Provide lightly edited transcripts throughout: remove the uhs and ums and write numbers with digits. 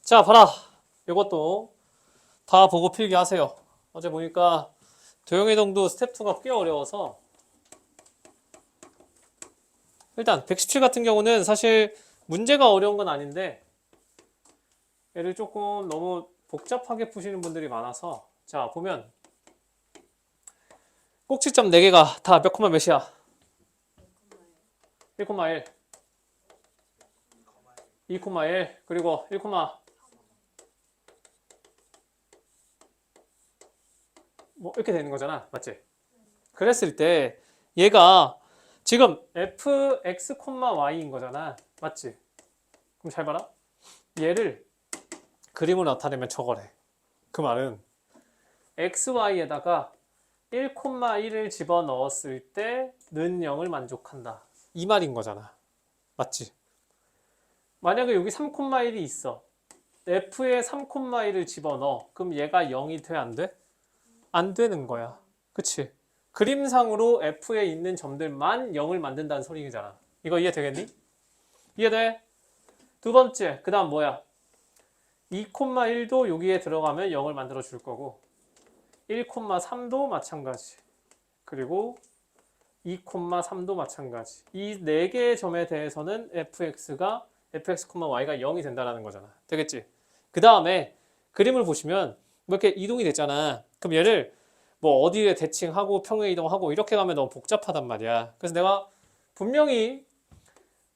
자, 봐라. 이것도 다 보고 필기 하세요. 어제 보니까 도형이동도 스텝 2가 꽤 어려워서 일단 117 같은 경우는 사실 문제가 어려운 건 아닌데 얘를 조금 너무 복잡하게 푸시는 분들이 많아서 자, 보면 꼭지점 4개가 다 몇 콤마 몇이야? 1,1, 2,1, 그리고 1, 뭐 이렇게 되는 거잖아. 맞지? 그랬을 때 얘가 지금 fx, y인 거잖아. 맞지? 그럼 잘 봐라. 얘를 그림으로 나타내면 저거래. 그 말은 xy에다가 1,1을 집어넣었을 때 는 0을 만족한다. 이 말인 거잖아. 맞지? 만약에 여기 3,1이 있어. f에 3,1을 집어넣어. 그럼 얘가 0이 돼? 안 돼? 안 되는 거야. 그치? 그림상으로 f에 있는 점들만 0을 만든다는 소리잖아. 이거 이해되겠니? 이해돼? 두 번째, 그 다음 뭐야? 2,1도 여기에 들어가면 0을 만들어 줄 거고 1,3도 마찬가지. 그리고 2,3도 마찬가지. 이 4개의 점에 대해서는 fx가 fx, y가 0이 된다는 거잖아. 되겠지? 그 다음에 그림을 보시면 뭐 이렇게 이동이 됐잖아. 그럼 얘를 뭐 어디에 대칭하고 평행 이동하고 이렇게 가면 너무 복잡하단 말이야. 그래서 내가 분명히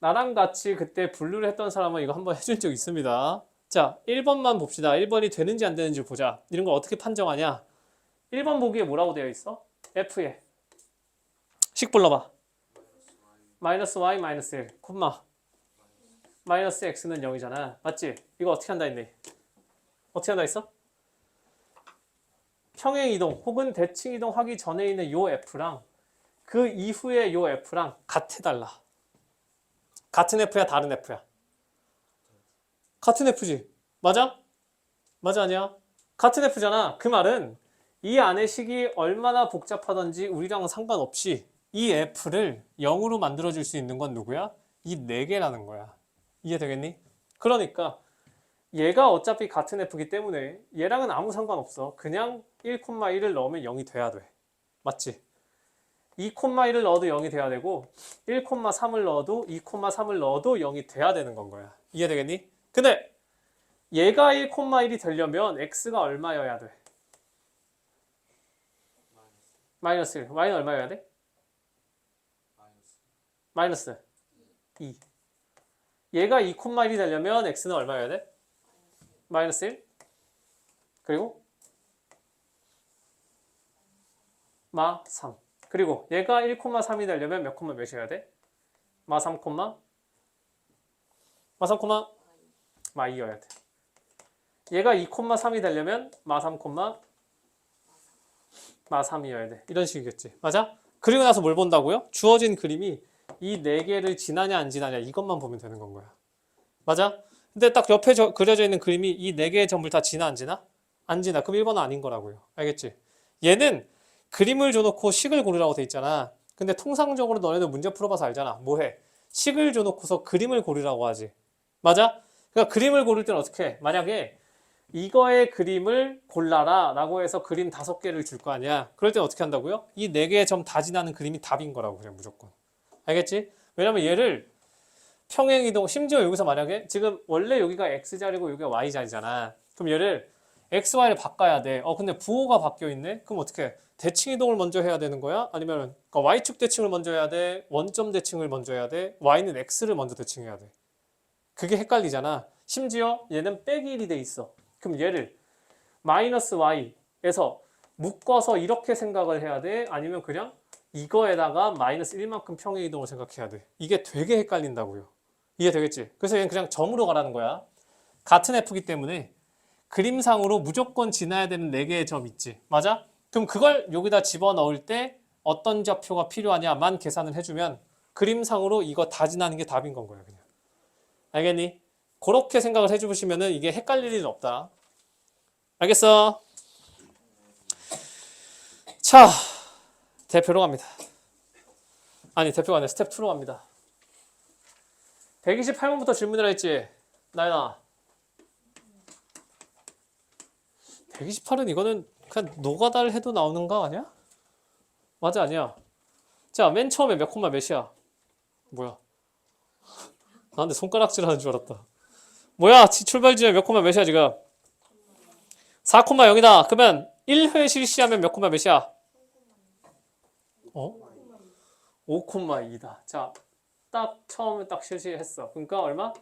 나랑 같이 그때 분류를 했던 사람은 이거 한번 해준 적 있습니다. 자, 1번만 봅시다. 1번이 되는지 안 되는지 보자. 이런 걸 어떻게 판정하냐? 1번 보기에 뭐라고 되어 있어? F에 식 불러봐. 마이너스 y 마이너스 1, 콤마 마이너스 x는 0이잖아. 맞지? 이거 어떻게 한다 했니? 어떻게 한다 했어? 평행 이동 혹은 대칭 이동 하기 전에 있는 요 f랑 그 이후에 요 f랑 같아달라. 같은 f야 다른 f야? 같은 f지. 맞아? 맞아 아니야? 같은 f잖아. 그 말은 이 안의 식이 얼마나 복잡하던지 우리랑은 상관없이 이 f를 0으로 만들어줄 수 있는 건 누구야? 이 4개라는 거야. 이해되겠니? 그러니까 얘가 어차피 같은 f이기 때문에 얘랑은 아무 상관없어. 그냥 1,1을 넣으면 0이 돼야 돼. 맞지? 2,1을 넣어도 0이 돼야 되고 1,3을 넣어도 2,3을 넣어도 0이 돼야 되는 건 거야. 이해되겠니? 근데 얘가 1,1이 되려면 x가 얼마여야 돼? 마이너스 1. y는 얼마여야 돼? 마이너스 2. 얘가 2,1이 되려면 x는 얼마여야 돼? 마이너스 1. 그리고 마 3. 그리고 얘가 1,3이 되려면 몇 콤마 몇이어야 돼? 마 3, 마 3, 마 2여야 돼. 얘가 2,3이 되려면 마 3, 마 3이어야 돼. 이런 식이겠지. 맞아? 그리고 나서 뭘 본다고요? 주어진 그림이 이 4개를 지나냐 안 지나냐 이것만 보면 되는 건 거야. 맞아? 근데 딱 옆에 그려져 있는 그림이 이 4개의 점을 다 지나 안 지나? 안 지나. 그럼 1번은 아닌 거라고요. 알겠지? 얘는 그림을 줘놓고 식을 고르라고 돼 있잖아. 근데 통상적으로 너네도 문제 풀어봐서 알잖아. 뭐해? 식을 줘놓고서 그림을 고르라고 하지. 맞아? 그러니까 그림을 고를 때는 어떻게 해? 만약에 이거의 그림을 골라라 라고 해서 그림 5개를 줄 거 아니야. 그럴 땐 어떻게 한다고요? 이 4개의 점 다 지나는 그림이 답인 거라고 그냥 무조건. 알겠지? 왜냐면 얘를 평행이동, 심지어 여기서 만약에 지금 원래 여기가 x자리고 여기가 y자리잖아. 그럼 얘를 x, y를 바꿔야 돼. 근데 부호가 바뀌어 있네? 그럼 어떻게 해? 대칭 이동을 먼저 해야 되는 거야? 아니면 그러니까 y축 대칭을 먼저 해야 돼? 원점 대칭을 먼저 해야 돼? y는 x를 먼저 대칭해야 돼. 그게 헷갈리잖아. 심지어 얘는 빼기 1이 돼 있어. 그럼 얘를 마이너스 y에서 묶어서 이렇게 생각을 해야 돼? 아니면 그냥 이거에다가 마이너스 1만큼 평행 이동을 생각해야 돼? 이게 되게 헷갈린다고요. 이해되겠지? 그래서 얘는 그냥 점으로 가라는 거야. 같은 f이기 때문에 그림상으로 무조건 지나야 되는 4개의 점 있지. 맞아? 그럼 그걸 여기다 집어넣을 때 어떤 좌표가 필요하냐만 계산을 해주면 그림상으로 이거 다 지나는 게 답인 건 거야. 그냥. 알겠니? 그렇게 생각을 해주시면 이게 헷갈릴 일은 없다. 알겠어? 자, 대표로 갑니다. 아니, 대표가 아니라 스텝 2로 갑니다. 128번부터 질문을 했지? 나연아. 128은 이거는 그냥 노가다를 해도 나오는 거 아니야? 맞아, 아니야? 자, 맨 처음에 몇 콤마 몇이야? 뭐야? 아, 근데 손가락질 하는 줄 알았다. 뭐야? 출발 지점 몇 콤마 몇이야, 지금? 4 콤마 0이다. 그러면 1회 실시하면 몇 콤마 몇이야? 어? 5 콤마 2다. 자, 딱 처음에 딱 실시했어. 그러니까 얼마?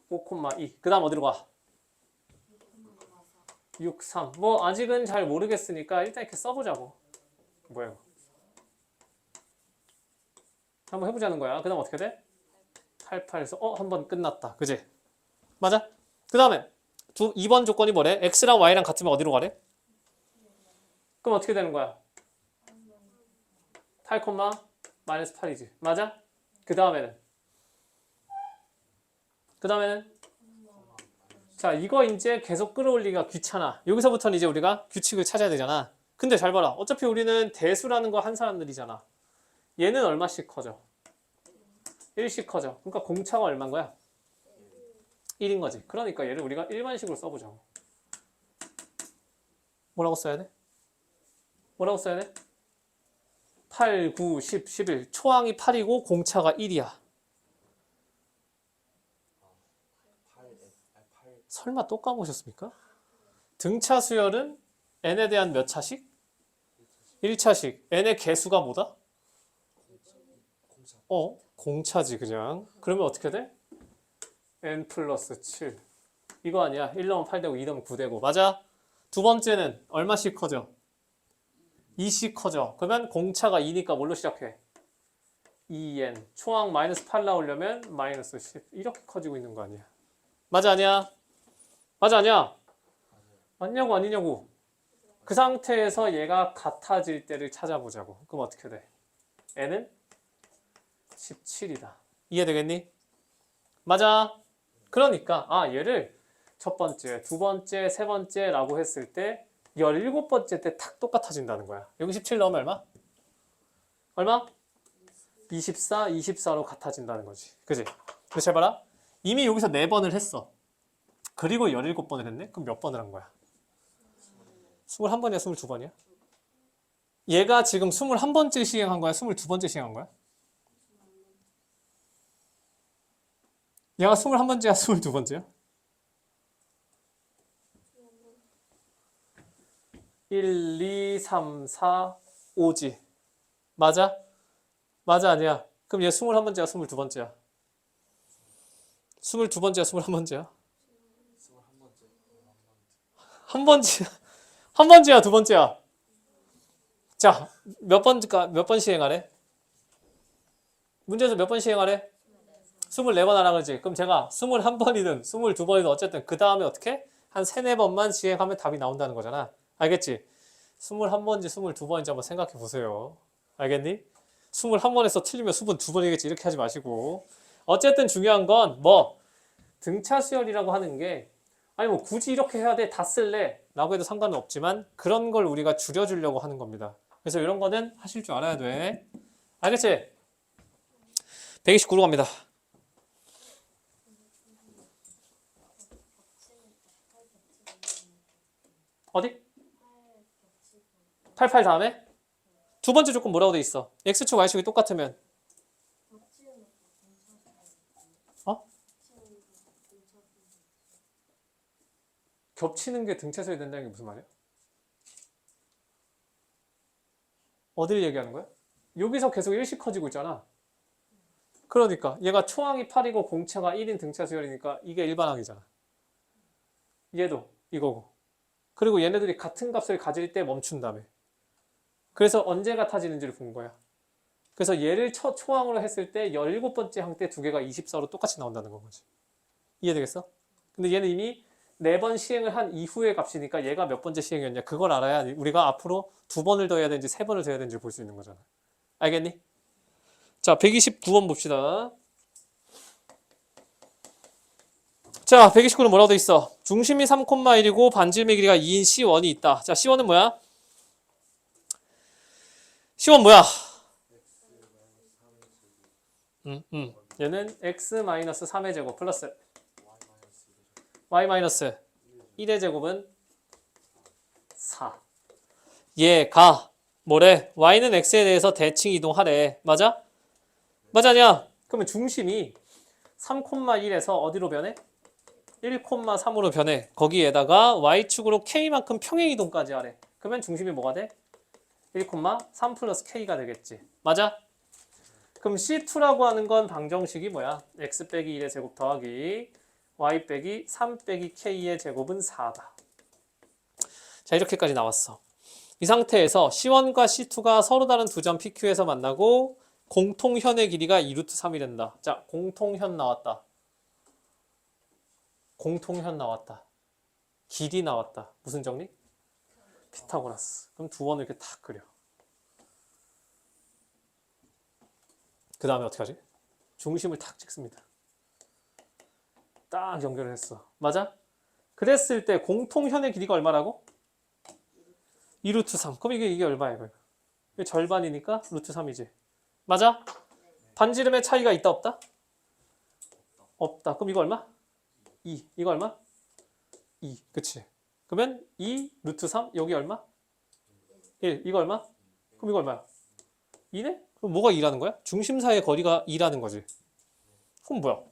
5 콤마 2. 그 다음 어디로 가? 6, 3. 뭐 아직은 잘 모르겠으니까 일단 이렇게 써보자고. 뭐야 이거? 한번 해보자는 거야. 그 다음 어떻게 돼? 88에서 한 번 끝났다. 그지? 맞아? 그 다음에 2번 조건이 뭐래? x랑 y랑 같으면 어디로 가래? 그럼 어떻게 되는 거야? 8, 마이너스 8이지. 맞아? 그 다음에는 자, 이거 이제 계속 끌어올리기가 귀찮아. 여기서부터는 이제 우리가 규칙을 찾아야 되잖아. 근데 잘 봐라. 어차피 우리는 대수라는 거 한 사람들이잖아. 얘는 얼마씩 커져? 1씩 커져. 그러니까 공차가 얼마인 거야? 1인 거지. 그러니까 얘를 우리가 일반식으로 써보자고. 뭐라고 써야 돼? 8, 9, 10, 11. 초항이 8이고 공차가 1이야. 설마 또 까먹으셨습니까? 등차 수열은 n에 대한 몇 차식? 1차식. n의 개수가 뭐다? 공차지 그냥. 그러면 어떻게 돼? n 플러스 7. 이거 아니야. 1 넣으면 8 되고 2 넣으면 9 되고. 맞아? 두 번째는 얼마씩 커져? 2씩 커져. 그러면 공차가 2니까 뭘로 시작해? 2n. 초항 마이너스 8 나오려면 마이너스 10. 이렇게 커지고 있는 거 아니야. 맞아 아니야? 맞아 아니야? 맞냐고 아니냐고. 그 상태에서 얘가 같아질 때를 찾아보자고. 그럼 어떻게 돼? n은 17이다. 이해되겠니? 맞아. 그러니까 얘를 첫 번째, 두 번째, 세 번째라고 했을 때 17번째 때 탁 똑같아진다는 거야. 여기 17 넣으면 얼마? 얼마? 24, 24로 같아진다는 거지. 그지? 근데 잘 봐라. 이미 여기서 4번을 했어. 그리고 17번을 했네? 그럼 몇 번을 한 거야? 21번이야, 22번이야? 얘가 지금 21번째 시행한 거야? 22번째 시행한 거야? 얘가 21번째야, 22번째야? 1, 2, 3, 4, 5지. 맞아? 맞아, 아니야? 그럼 얘 21번째야, 22번째야? 22번째야, 21번째야? 한 번째야. 한 번째야, 두 번째야? 자, 몇 번 시행하래? 문제에서 몇 번 시행하래? 24번 하라 그러지. 그럼 제가 21번이든 22번이든 어쨌든 그 다음에 어떻게? 한 3, 4번만 시행하면 답이 나온다는 거잖아. 알겠지? 21번인지 22번인지 한번 생각해 보세요. 알겠니? 21번에서 틀리면 22번이겠지. 이렇게 하지 마시고. 어쨌든 중요한 건 등차 수열이라고 하는 게 아니 뭐 굳이 이렇게 해야 돼 다 쓸래 라고 해도 상관은 없지만 그런 걸 우리가 줄여주려고 하는 겁니다. 그래서 이런 거는 하실 줄 알아야 돼. 알겠지? 129로 갑니다. 어디? 88 다음에? 두 번째 조건 뭐라고 돼 있어? x축 y축이 똑같으면 겹치는 게 등차수열이 된다는 게 무슨 말이야? 어디를 얘기하는 거야? 여기서 계속 1씩 커지고 있잖아. 그러니까 얘가 초항이 8이고 공차가 1인 등차수열이니까 이게 일반항이잖아. 얘도 이거고. 그리고 얘네들이 같은 값을 가질 때 멈춘 다음에. 그래서 언제 같아지는지를 본 거야. 그래서 얘를 첫 초항으로 했을 때 17번째 항 때 두 개가 24로 똑같이 나온다는 거지. 이해되겠어? 근데 얘는 이미 4번 시행을 한 이후의 값이니까 얘가 몇 번째 시행이었냐 그걸 알아야 우리가 앞으로 2번을 더 해야 되는지 3번을 더 해야 되는지 볼 수 있는 거잖아. 알겠니? 자, 129번 봅시다. 자, 129는 뭐라고 돼 있어? 중심이 3,1이고 반지름의 길이가 2인 C1이 있다. 자, C1은 뭐야? C1 뭐야? 얘는 x-3의 제곱 플러스 y-1의 제곱은 4. 얘가 뭐래? y는 x에 대해서 대칭 이동하래. 맞아? 맞아냐? 그러면 중심이 3,1에서 어디로 변해? 1,3으로 변해. 거기에다가 y축으로 k만큼 평행 이동까지 하래. 그러면 중심이 뭐가 돼? 1,3 플러스 k가 되겠지. 맞아? 그럼 C2라고 하는 건 방정식이 뭐야? x 빼기 1의 제곱 더하기 y 빼기 3 빼기 k의 제곱은 4다. 자, 이렇게까지 나왔어. 이 상태에서 C1과 C2가 서로 다른 두 점 PQ에서 만나고 공통현의 길이가 2루트 3이 된다. 자, 공통현 나왔다. 공통현 나왔다. 길이 나왔다. 무슨 정리? 피타고라스. 그럼 두 원을 이렇게 탁 그려. 그 다음에 어떻게 하지? 중심을 탁 찍습니다. 딱 연결을 했어. 맞아? 그랬을 때 공통현의 길이가 얼마라고? 2루트 3. 그럼 이게 얼마야 이거? 이게 절반이니까 루트 3이지. 맞아? 반지름의 차이가 있다 없다? 없다. 그럼 이거 얼마? 2. 이거 얼마? 2. 그치? 그러면 2 루트 3 여기 얼마? 1. 이거 얼마? 그럼 이거 얼마야? 2네? 그럼 뭐가 2라는 거야? 중심 사이의 거리가 2라는 거지. 그럼 뭐야?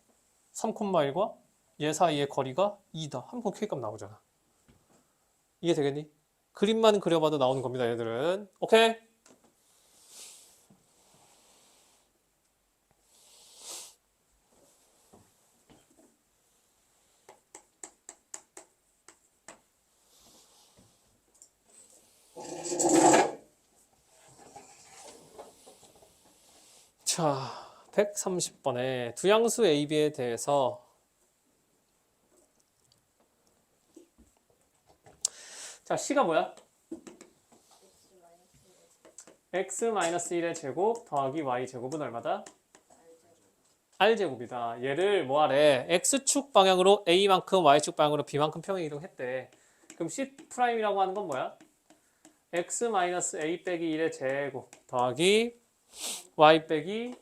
3,1과 얘 사이의 거리가 2다. 한번 K값 나오잖아. 이해 되겠니? 그림만 그려봐도 나오는 겁니다, 얘들은. 오케이? 자, 130번에 두양수 AB에 대해서 자, C가 뭐야? x-1의 제곱 더하기 y제곱은 얼마다? r제곱이다. 얘를 뭐하래? x축 방향으로 a만큼 y축 방향으로 b만큼 평행 이동했대. 그럼 C'이라고 하는 건 뭐야? x-a 빼기 1의 제곱 더하기 y 빼기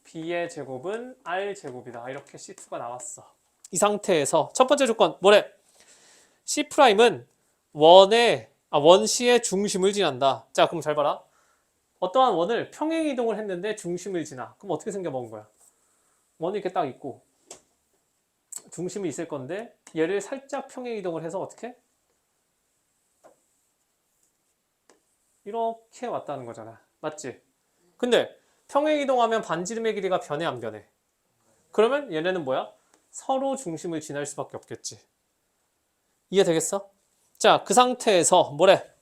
b의 제곱은 r제곱이다. 이렇게 C2가 나왔어. 이 상태에서 첫 번째 조건 뭐래? C'은 원시의 중심을 지난다. 자, 그럼 잘 봐라. 어떠한 원을 평행 이동을 했는데 중심을 지나. 그럼 어떻게 생겨먹은 거야? 원이 이렇게 딱 있고 중심이 있을 건데 얘를 살짝 평행 이동을 해서 어떻게? 이렇게 왔다는 거잖아. 맞지? 근데 평행 이동하면 반지름의 길이가 변해 안 변해? 그러면 얘네는 뭐야? 서로 중심을 지날 수밖에 없겠지. 이해되겠어? 자, 그 상태에서 뭐래?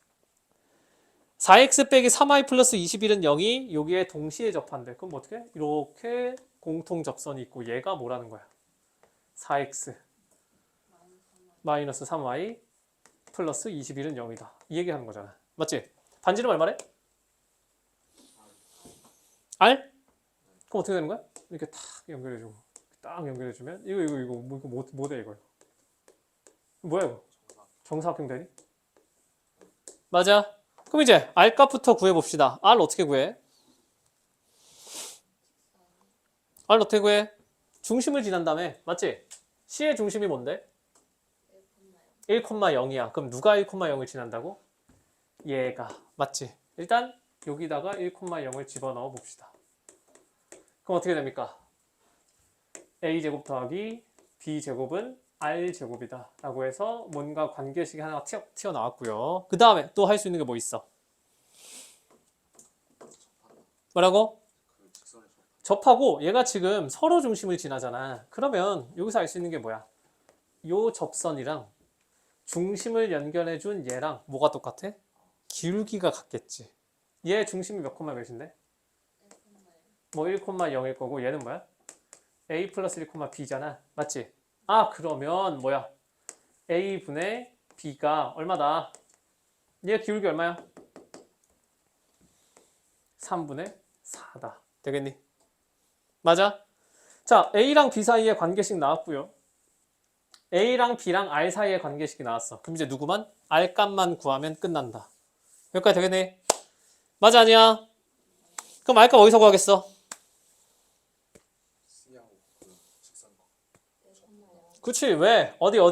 4x 빼기 3y 플러스 21은 0이 여기에 동시에 접한대. 그럼 어떻게? 이렇게 공통 접선이 있고 얘가 뭐라는 거야? 4x 마이너스 3y 플러스 21은 0이다. 이 얘기하는 거잖아. 맞지? 반지름 얼마래? R? 그럼 어떻게 되는 거야? 이렇게 탁 연결해주고 딱 연결해주면 이거 뭐 돼 이거? 뭐야 이거? 정사각형 되니? 맞아. 그럼 이제 R 값부터 구해봅시다. R 어떻게 구해? R 어떻게 구해? 중심을 지난 다음에 맞지? C의 중심이 뭔데? 1,0이야. 그럼 누가 1,0을 지난다고? 얘가. 맞지? 일단 여기다가 1,0을 집어넣어 봅시다. 그럼 어떻게 됩니까? A제곱 더하기 B제곱은 R제곱이다 라고 해서 뭔가 관계식이 하나가 튀어나왔고요. 그 다음에 또 할 수 있는 게 뭐 있어? 뭐라고? 접하고 얘가 지금 서로 중심을 지나잖아. 그러면 여기서 알 수 있는 게 뭐야? 요 접선이랑 중심을 연결해준 얘랑 뭐가 똑같아? 기울기가 같겠지. 얘 중심이 몇 콤마 몇인데? 뭐 1,0일 거고 얘는 뭐야? A 플러스 1,B잖아. 맞지? 아, 그러면 뭐야? A분의 B가 얼마다? 얘 기울기 얼마야? 3분의 4다. 되겠니? 맞아? 자, A랑 B 사이의 관계식 나왔고요. A랑 B랑 R 사이의 관계식이 나왔어. 그럼 이제 누구만? R 값만 구하면 끝난다. 여기까지 되겠네? 맞아, 아니야? 그럼 R 값 어디서 구하겠어? 그치, 왜? 어디?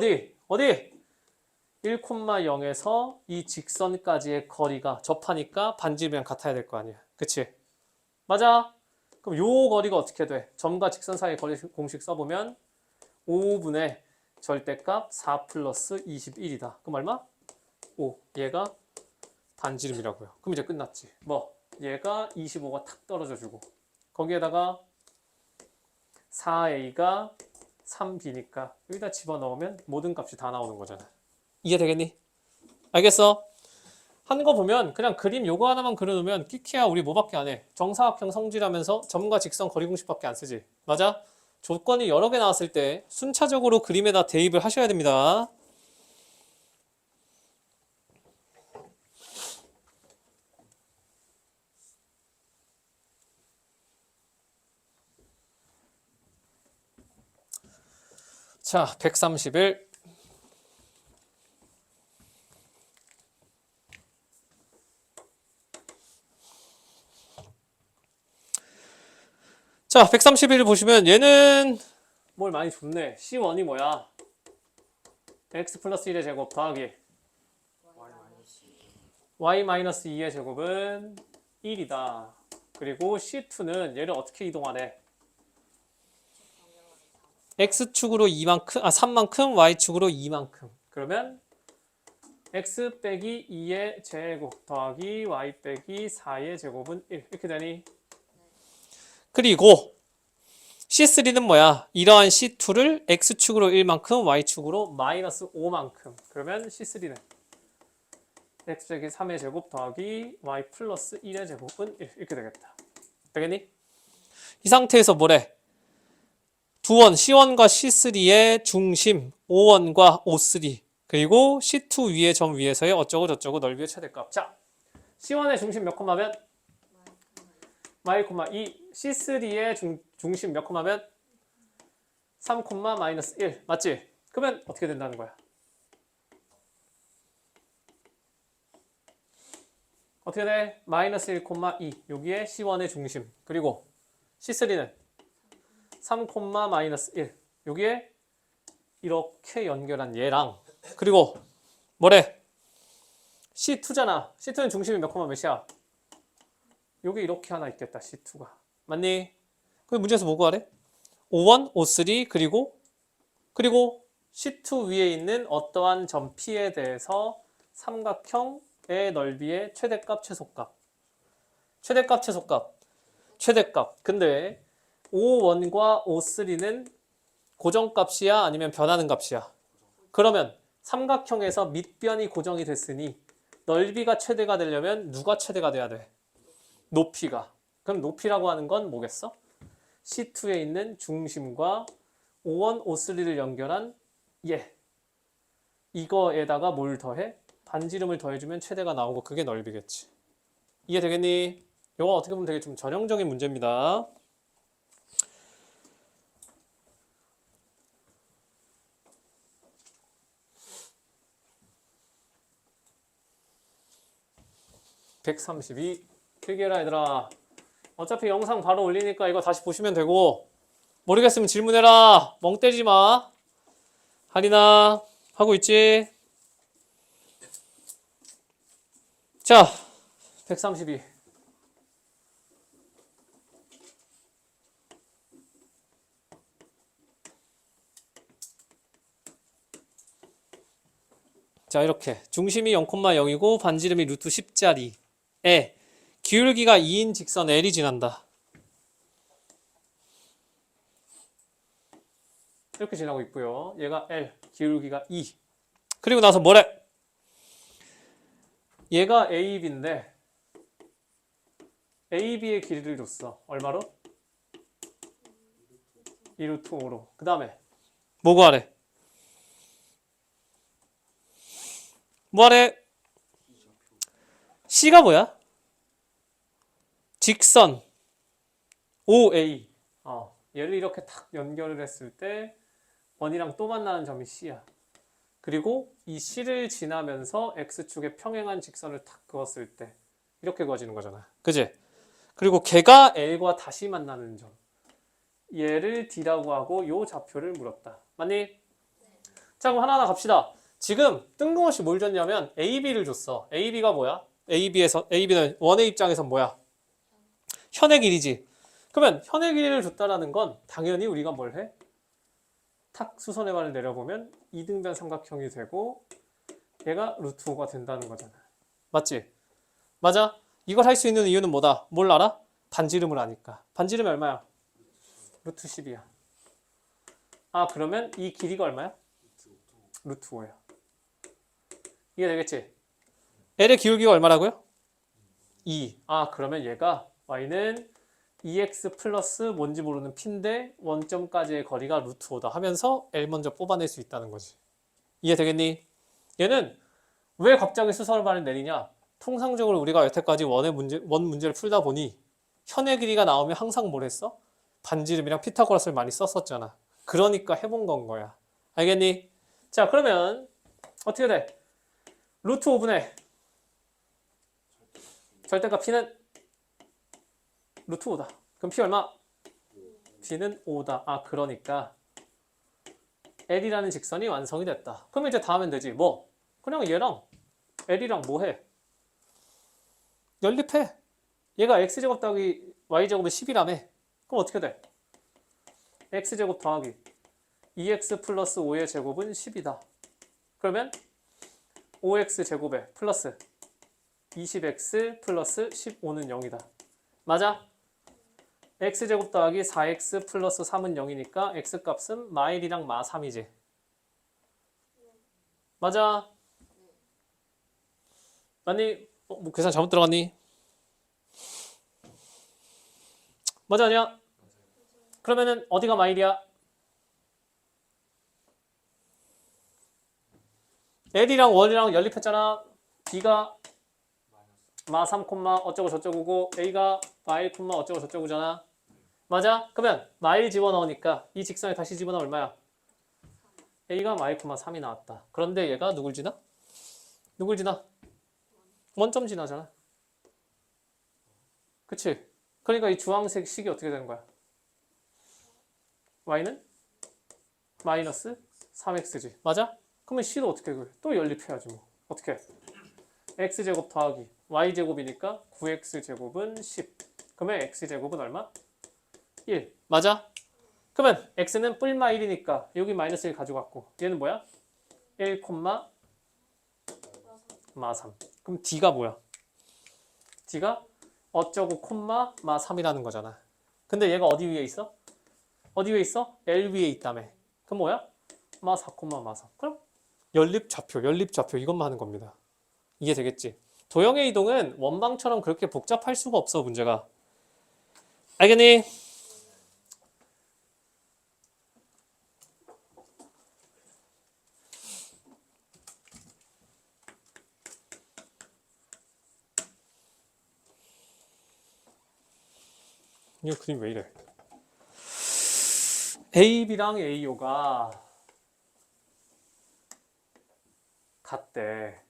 1,0에서 이 직선까지의 거리가 접하니까 반지름이랑 같아야 될 거 아니야. 그치? 맞아? 그럼 요 거리가 어떻게 돼? 점과 직선 사이 거리 공식 써보면 5분의 절대값 4 플러스 21이다. 그럼 얼마? 5. 얘가 반지름이라고요. 그럼 이제 끝났지. 뭐? 얘가 25가 탁 떨어져 주고 거기에다가 4a가 3b니까 여기다 집어넣으면 모든 값이 다 나오는 거잖아. 이해되겠니? 알겠어? 하는 거 보면 그냥 그림 요거 하나만 그려놓으면 끼키야 우리 뭐밖에 안 해. 정사각형 성질하면서 점과 직선 거리 공식밖에 안 쓰지. 맞아? 조건이 여러 개 나왔을 때 순차적으로 그림에다 대입을 하셔야 됩니다. 자, 131. 자, 131을 보시면 얘는 뭘 많이 줬네. C1이 뭐야? x 플러스 1의 제곱 더하기 y-2의 제곱은 1이다. 그리고 C2는 얘를 어떻게 이동하래? x축으로 3만큼, y축으로 2만큼. 그러면 x 빼기 2의 제곱 더하기 y 빼기 4의 제곱은 1. 이렇게 되니? 그리고 C3는 뭐야? 이러한 C2를 x축으로 1만큼, y축으로 마이너스 5만큼. 그러면 C3는 x 빼기 3의 제곱 더하기 y 플러스 1의 제곱은 1. 이렇게 되겠다. 되겠니? 이 상태에서 뭐래? 두 원, C1과 C3의 중심, O1과 O3 그리고 C2 위의 점 위에서의 어쩌고 저쩌고 넓이의 최대값. 자, C1의 중심 몇 콤마면? y,2 C3의 중심 몇 콤마면? 3, 마이너스 1 맞지? 그러면 어떻게 된다는 거야? 어떻게 돼? 마이너스 1, 2 여기에 C1의 중심 그리고 C3는 3, 마이너스 1 여기에 이렇게 연결한 얘랑 그리고 뭐래? C2잖아. C2는 중심이 몇 콤마 몇이야? 여기 이렇게 하나 있겠다. C2가. 맞니? 그럼 문제에서 뭐 구하래? O1, O3 그리고 C2 위에 있는 어떠한 점 P에 대해서 삼각형의 넓이의 최대값, 최소값. 최대값, 최소값. 최대값. 근데 O1과 O3는 고정값이야? 아니면 변하는 값이야? 그러면 삼각형에서 밑변이 고정이 됐으니 넓이가 최대가 되려면 누가 최대가 돼야 돼? 높이가. 그럼 높이라고 하는 건 뭐겠어? C2에 있는 중심과 O1, O3를 연결한 얘. 이거에다가 뭘 더해? 반지름을 더해주면 최대가 나오고 그게 넓이겠지. 이해되겠니? 이거 어떻게 보면 되게 좀 전형적인 문제입니다. (132) 필기해라 얘들아. 어차피 영상 바로 올리니까 이거 다시 보시면 되고 모르겠으면 질문해라. 멍 때리지 마. 할인아 하고 있지? 자 132 자 이렇게 중심이 0,0이고 반지름이 루트 10짜리에 기울기가 2인 직선 L이 지난다. 이렇게 지나고 있고요. 얘가 L, 기울기가 2. 그리고 나서 뭐래? 얘가 AB인데 AB의 길이를 줬어. 얼마로? 2루트 5로. 그 다음에 뭐 구하래? 뭐하래? C가 뭐야? 직선 OA. 얘를 이렇게 탁 연결을 했을 때 원이랑 또 만나는 점이 C야. 그리고 이 C를 지나면서 X축에 평행한 직선을 탁 그었을 때 이렇게 그어지는 거잖아. 그지? 그리고 걔가 L과 다시 만나는 점. 얘를 D라고 하고 요 좌표를 물었다. 맞니? 자, 그럼 하나하나 갑시다. 지금 뜬금없이 뭘 줬냐면 AB를 줬어. AB가 뭐야? AB는 원의 입장에선 뭐야? 현의 길이지. 그러면 현의 길이를 줬다라는 건 당연히 우리가 뭘 해? 탁 수선의 반을 내려보면 이등변 삼각형이 되고 얘가 루트 5가 된다는 거잖아. 맞지? 맞아? 이걸 할 수 있는 이유는 뭐다? 뭘 알아? 반지름을 아니까. 반지름이 얼마야? 루트 10이야. 아, 그러면 이 길이가 얼마야? 루트 5야. 이게 되겠지? L의 기울기가 얼마라고요? 2. 아, 그러면 얘가 y는 2x 플러스 뭔지 모르는 p인데 원점까지의 거리가 루트 5다 하면서 L 먼저 뽑아낼 수 있다는 거지. 이해되겠니? 얘는 왜 갑자기 수선반을 내리냐? 통상적으로 우리가 여태까지 원 문제를 풀다 보니 현의 길이가 나오면 항상 뭘 했어? 반지름이랑 피타고라스를 많이 썼었잖아. 그러니까 해본 건 거야. 알겠니? 자, 그러면 어떻게 돼? 루트 5분의 절대값 p는 루트 5다. 그럼 p 얼마? p는 5다. 아, 그러니까 L이라는 직선이 완성이 됐다. 그럼 이제 다 하면 되지. 뭐? 그냥 얘랑 L이랑 뭐 해? 연립해. 얘가 x제곱 더하기 y제곱은 10이라며. 그럼 어떻게 돼? x제곱 더하기 2x 플러스 5의 제곱은 10이다. 그러면 5x 제곱에 플러스 20x 플러스 15는 0이다. 맞아? x제곱 더하기 4x 플러스 3은 0이니까 x값은 마1이랑 마3이지. 맞아? 맞니? 뭐 계산 잘못 들어갔니? 맞아 아니야? 그러면은 어디가 마1이야? L이랑 원이랑 연립했잖아. B가 마3, 어쩌고 저쩌고고 A가 마1, 어쩌고 저쩌고잖아. 맞아? 그러면 마1 집어넣으니까 이 직선에 다시 집어넣으면 얼마야? A가 마1, 3이 나왔다. 그런데 얘가 누굴 지나? 누굴 지나? 원점 지나잖아. 그치? 그러니까 이 주황색 식이 어떻게 되는 거야? Y는 마이너스 3x지. 맞아? 그러면 C도 어떻게 그래? 또 연립해야지 뭐. 어떻게? x제곱 더하기 y제곱이니까 9x제곱은 10. 그러면 x제곱은 얼마? 1. 맞아? 그러면 x는 뿔마 1이니까 여기 마이너스 1 가져갔고 얘는 뭐야? 1, 마 3. 그럼 d가 뭐야? d가 어쩌고 콤마 마 3이라는 거잖아. 근데 얘가 어디 위에 있어? 어디 위에 있어? L 위에 있다며. 그럼 뭐야? 마 4, 마 3. 그럼 연립좌표 이것만 하는 겁니다. 이게 되겠지? 도형의 이동은 원방처럼 그렇게 복잡할 수가 없어, 문제가. 알겠니? 이 그림 왜 이래? AB랑 AO가 같대.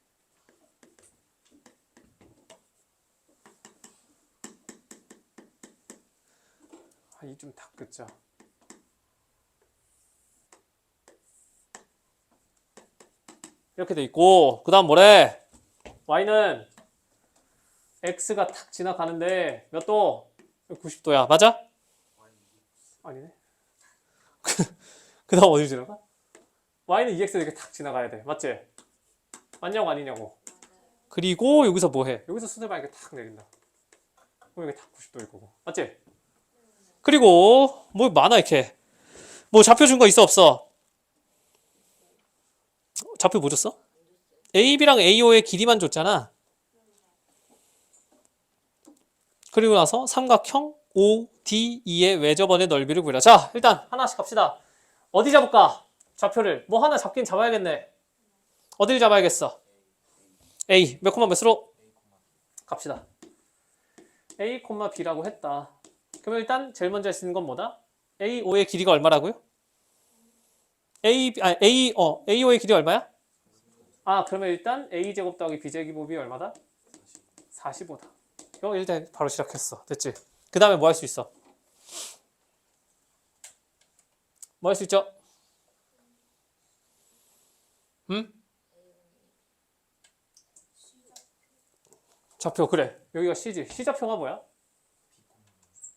이 좀 닦자. 이렇게 돼 있고 그 다음 뭐래? Y는 X가 탁 지나가는데 몇 도? 90도야. 맞아? 아니네. 그 다음 어디로 지나가? Y는 2X 이렇게 탁 지나가야 돼. 맞지? 맞냐고 아니냐고. 그리고 여기서 뭐 해? 여기서 수세방 이렇게 탁 내린다. 그럼 이게 탁 90도일 거고. 맞지? 그리고 뭐 많아 이렇게. 뭐 좌표 준 거 있어 없어? 좌표 뭐 줬어? AB랑 AO의 길이만 줬잖아. 그리고 나서 삼각형 ODE의 외접원의 넓이를 구해라. 자, 일단 하나씩 갑시다. 어디 잡을까? 좌표를. 뭐 하나 잡긴 잡아야겠네. 어디를 잡아야겠어? A. 몇 콤마 몇으로? 갑시다. A, B라고 했다. 그러면 일단 제일 먼저 할 수 있는 건 뭐다? AO의 길이가 얼마라고요? AO의 길이 얼마야? 아, 그러면 일단 A제곱 더하기 B제곱이 얼마다? 45다. 이거 일단 바로 시작했어. 됐지? 그 다음에 뭐 할 수 있어? 뭐 할 수 있죠? 응? 좌표 그래. 여기가 C지. C 좌표가 뭐야?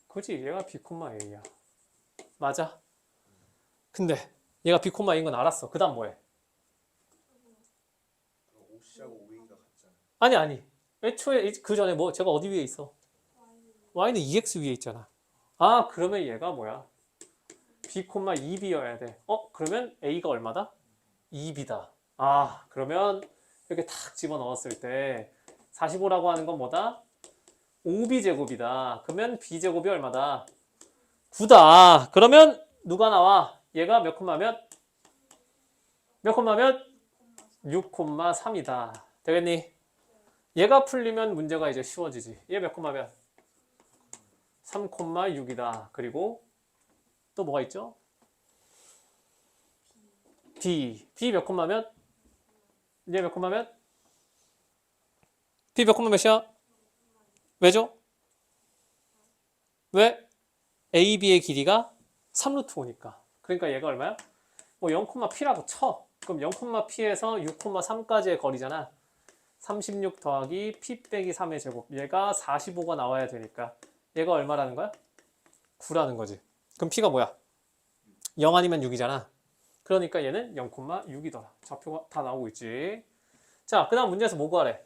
그지? 얘가 B, A야. 맞아. 근데 얘가 B, A인 건 알았어. 그 다음 뭐해? OC하고 OA가 같잖아. 아니. 애초에 그 전에 뭐 제가 어디 위에 있어? Y는 2X 위에 있잖아. 아, 그러면 얘가 뭐야? B, 2B여야 돼. 그러면 A가 얼마다? 2B다. 아, 그러면 이렇게 탁 집어넣었을 때 45라고 하는 건 뭐다? 5B제곱이다. 그러면 B제곱이 얼마다? 9다. 그러면 누가 나와? 얘가 몇 콤마 몇? 몇 콤마 몇? 6,3이다. 되겠니? 얘가 풀리면 문제가 이제 쉬워지지. 얘 몇 콤마 몇? 3,6이다. 그리고 또 뭐가 있죠? B 몇 콤마 몇? 얘 몇 콤마 몇? B 몇 콤마 몇이야? 왜죠? 왜? AB의 길이가 3루트 5니까. 그러니까 얘가 얼마야? 뭐 0,P라고 쳐. 그럼 0,P에서 6,3까지의 거리잖아. 36 더하기 P 빼기 3의 제곱. 얘가 45가 나와야 되니까. 얘가 얼마라는 거야? 9라는 거지. 그럼 P가 뭐야? 0 아니면 6이잖아. 그러니까 얘는 0,6이더라. 좌표가 다 나오고 있지. 자, 그 다음 문제에서 뭐 구하래?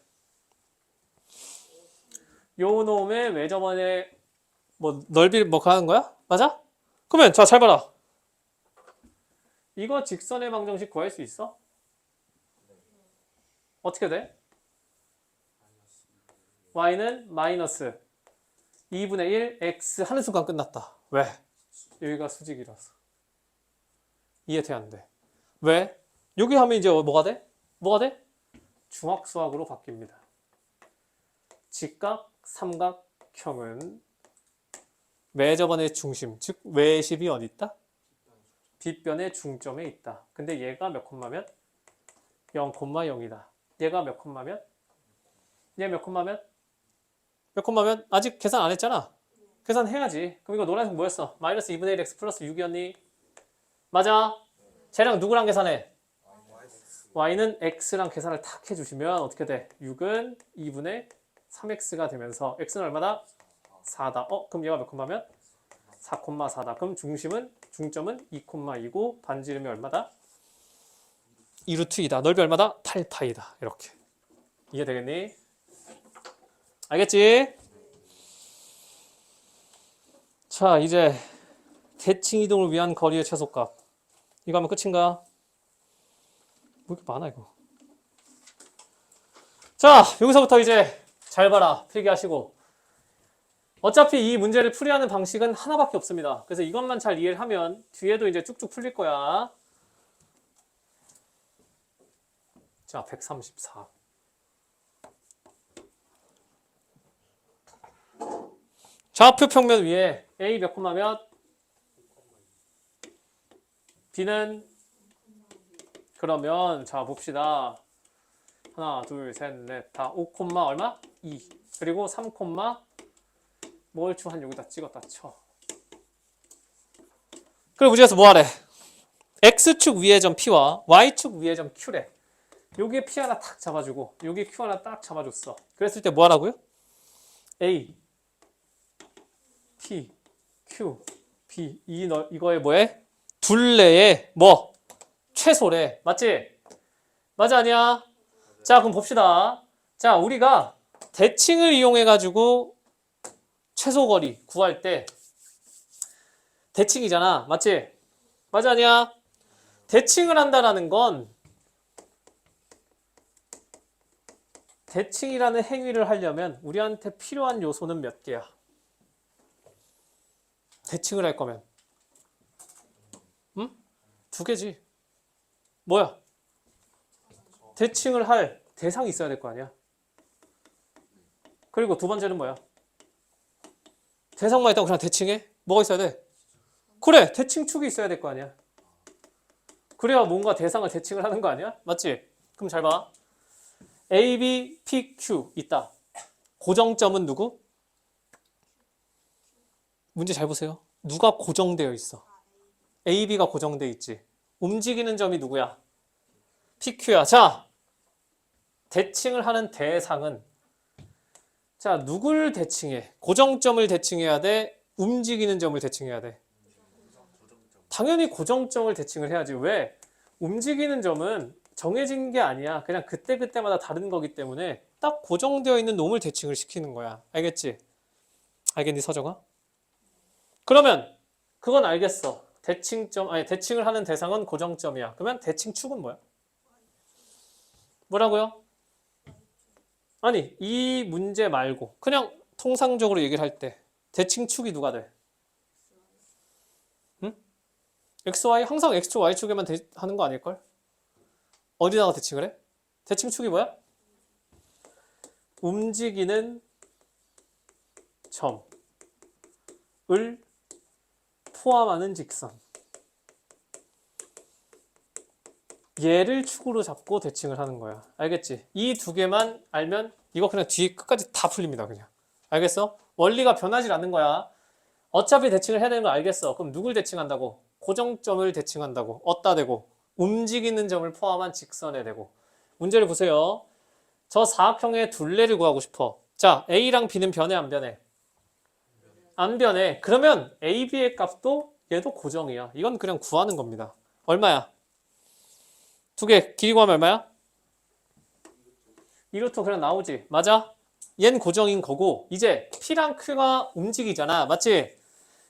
요 놈의 왜 저번에 뭐 넓이를 뭐 가는 거야? 맞아? 그러면 자, 잘 봐라. 이거 직선의 방정식 구할 수 있어? 어떻게 돼? y는 마이너스 2분의 1 x 하는 순간 끝났다. 왜? 여기가 수직이라서. 이해 안 돼. 왜? 여기 하면 이제 뭐가 돼? 뭐가 돼? 중학수학으로 바뀝니다. 직각 삼각형은 매저번의 중심, 즉 외심이 어디 있다? 빗변의 중점에 있다. 근데 얘가 몇 콤마면? 0,0이다. 얘가 몇 콤마면? 얘 몇 콤마면? 몇 콤마면? 아직 계산 안 했잖아. 계산해야지. 그럼 이거 노란색 뭐였어? 마이너스 2분의 1x 플러스 6이었니? 맞아. 쟤랑 누구랑 계산해? y는 x랑 계산을 탁 해주시면 어떻게 돼? 6은 2분의 3x가 되면서 x는 얼마다? 4다. 그럼 얘가 몇 콤마면? 4,4다. 그럼 중점은 2,2고 반지름이 얼마다? 2루트 2다. 넓이 얼마다? 8파이다. 이렇게. 이해되겠니? 알겠지? 자, 이제 대칭 이동을 위한 거리의 최소값. 이거 하면 끝인가? 뭐 이렇게 많아 이거. 자, 여기서부터 이제 잘 봐라. 필기하시고. 어차피 이 문제를 풀이하는 방식은 하나밖에 없습니다. 그래서 이것만 잘 이해를 하면 뒤에도 이제 쭉쭉 풀릴 거야. 자, 134. 좌표 평면 위에 A 몇 콤마 몇? B는 그러면 자 봅시다. 하나, 둘, 셋, 넷, 다 5 콤마 얼마? 2. 그리고 3 콤마 뭘 한 여기다 찍었다 쳐. 그리고 문제에서 뭐하래? X축 위의 점 P와 Y축 위의 점 Q래. 여기에 P 하나 탁 잡아주고 여기에 Q 하나 딱 잡아줬어. 그랬을 때 뭐하라고요? A, P, Q, B 이거에 뭐해? 둘레의 뭐? 최소래. 맞지? 맞아 아니야? 자 그럼 봅시다. 자 우리가 대칭을 이용해 가지고 최소거리 구할 때 대칭이잖아. 맞지? 맞아 아니야? 대칭을 한다라는 건 대칭이라는 행위를 하려면 우리한테 필요한 요소는 몇 개야? 대칭을 할 거면 응? 2개지. 뭐야? 대칭을 할 대상이 있어야 될 거 아니야. 그리고 두 번째는 뭐야? 대상만 있다고 그냥 대칭해? 뭐가 있어야 돼? 그래, 대칭축이 있어야 될 거 아니야. 그래야 뭔가 대상을 대칭을 하는 거 아니야? 맞지? 그럼 잘 봐. A, B, P, Q 있다. 고정점은 누구? 문제 잘 보세요. 누가 고정되어 있어? A, B가 고정되어 있지. 움직이는 점이 누구야? P, Q야. 자, 대칭을 하는 대상은 자, 누굴 대칭해? 고정점을 대칭해야 돼? 움직이는 점을 대칭해야 돼? 당연히 고정점을 대칭을 해야지. 왜? 움직이는 점은 정해진 게 아니야. 그냥 그때그때마다 다른 거기 때문에 딱 고정되어 있는 놈을 대칭을 시키는 거야. 알겠지? 알겠니, 서정아? 그러면 그건 알겠어. 대칭을 하는 대상은 고정점이야. 그러면 대칭축은 뭐야? 뭐라고요? 아니, 이 문제 말고 그냥 통상적으로 얘기를 할 때 대칭축이 누가 돼? 응? XY 항상 X, Y축에만 하는 거 아닐걸? 어디다가 대칭을 해? 대칭축이 뭐야? 움직이는 점을 포함하는 직선. 얘를 축으로 잡고 대칭을 하는 거야. 알겠지? 이 두 개만 알면 이거 그냥 뒤에 끝까지 다 풀립니다. 그냥. 알겠어? 원리가 변하지 않는 거야. 어차피 대칭을 해야 되는 거 알겠어. 그럼 누굴 대칭한다고? 고정점을 대칭한다고. 어디다 대고? 움직이는 점을 포함한 직선에 대고. 문제를 보세요. 저 사각형의 둘레를 구하고 싶어. 자, A랑 B는 변해 안 변해? 안 변해. 그러면 A, B의 값도 얘도 고정이야. 이건 그냥 구하는 겁니다. 얼마야? 두 개 길이 구하면 얼마야? 2루트 그냥 나오지. 맞아? 얘는 고정인 거고 이제 P랑 Q가 움직이잖아. 맞지?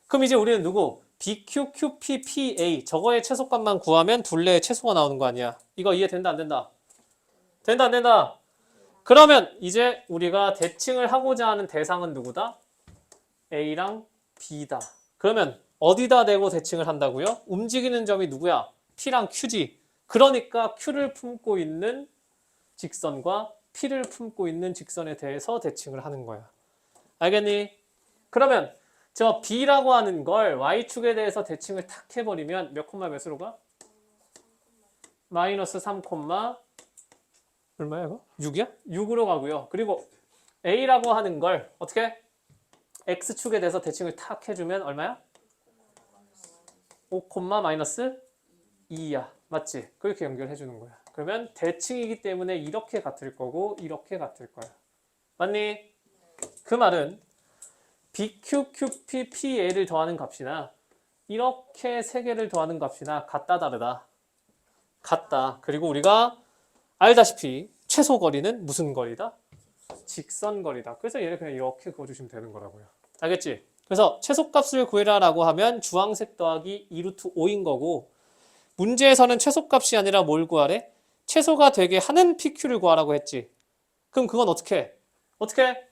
그럼 이제 우리는 누구? BQ, QP, PA 저거의 최소값만 구하면 둘레의 최소가 나오는 거 아니야. 이거 이해된다 안 된다? 된다 안 된다? 그러면 이제 우리가 대칭을 하고자 하는 대상은 누구다? A랑 B다. 그러면 어디다 대고 대칭을 한다고요? 움직이는 점이 누구야? P랑 Q지. 그러니까 Q를 품고 있는 직선과 P를 품고 있는 직선에 대해서 대칭을 하는 거야. 알겠니? 그러면 저 B라고 하는 걸 Y축에 대해서 대칭을 탁 해버리면 몇 콤마 몇으로 가? 마이너스 3 콤마 얼마야 이거? 6이야? 6으로 가고요. 그리고 A라고 하는 걸 어떻게? X축에 대해서 대칭을 탁 해주면 얼마야? 5 콤마 마이너스 2야. 맞지? 그렇게 연결해 주는 거야. 그러면 대칭이기 때문에 이렇게 같을 거고 이렇게 같을 거야. 맞니? 그 말은 BQ, QP, PA를 더하는 값이나 이렇게 세 개를 더하는 값이나 같다 다르다. 같다. 그리고 우리가 알다시피 최소 거리는 무슨 거리다? 직선 거리다. 그래서 얘를 그냥 이렇게 그어주시면 되는 거라고요. 알겠지? 그래서 최소값을 구해라라고 하면 주황색 더하기 2루트 5인 거고 문제에서는 최소값이 아니라 뭘 구하래? 최소가 되게 하는 PQ를 구하라고 했지. 그럼 그건 어떻게 해? 어떻게 해?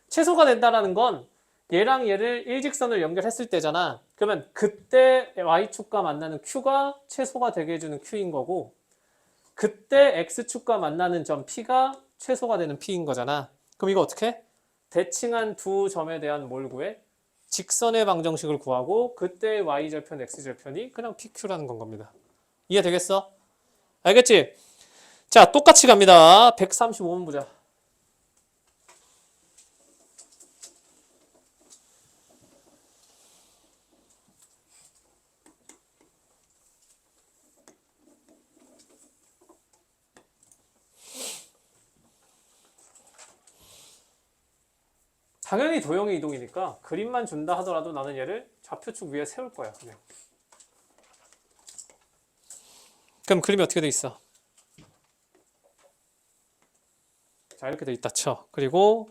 최소가 된다라는 건 얘랑 얘를 일직선을 연결했을 때잖아. 그러면 그때 Y축과 만나는 Q가 최소가 되게 해주는 Q인 거고 그때 X축과 만나는 점 P가 최소가 되는 P인 거잖아. 그럼 이거 어떻게 해? 대칭한 두 점에 대한 뭘 구해? 직선의 방정식을 구하고 그때 Y절편, X절편이 그냥 PQ라는 건 겁니다. 이해되겠어? 알겠지? 자, 똑같이 갑니다. 135번 보자. 당연히 도형의 이동이니까 그림만 준다 하더라도 나는 얘를 좌표축 위에 세울 거야. 그냥. 그럼 그림이 어떻게 돼 있어? 자, 이렇게 돼 있다 쳐. 그리고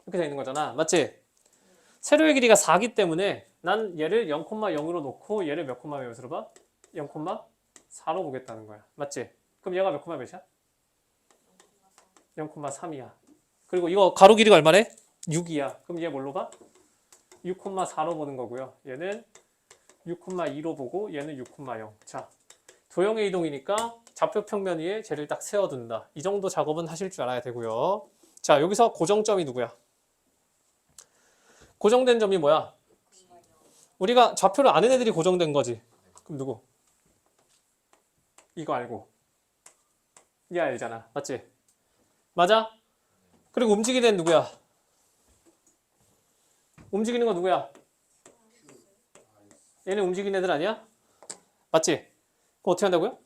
이렇게 돼 있는 거잖아. 맞지? 세로의 길이가 4기 때문에 난 얘를 0,0으로 놓고 얘를 몇 콤마 몇으로 봐? 0,4로 보겠다는 거야. 맞지? 그럼 얘가 몇 콤마 몇이야? 0,3이야. 그리고 이거 가로 길이가 얼마래? 6이야. 그럼 얘 뭘로 봐? 6,4로 보는 거고요. 얘는 6,2로 보고 얘는 6,0. 자, 도형의 이동이니까 좌표 평면 위에 쟤를 딱 세워둔다. 이 정도 작업은 하실 줄 알아야 되고요. 자, 여기서 고정점이 누구야? 고정된 점이 뭐야? 우리가 좌표를 아는 애들이 고정된 거지. 그럼 누구? 이거 알고. 얘 알잖아. 맞지? 맞아? 그리고 움직이는 애는 누구야? 움직이는 거 누구야? 얘는 움직이는 애들 아니야? 맞지? 그럼 어떻게 한다고요?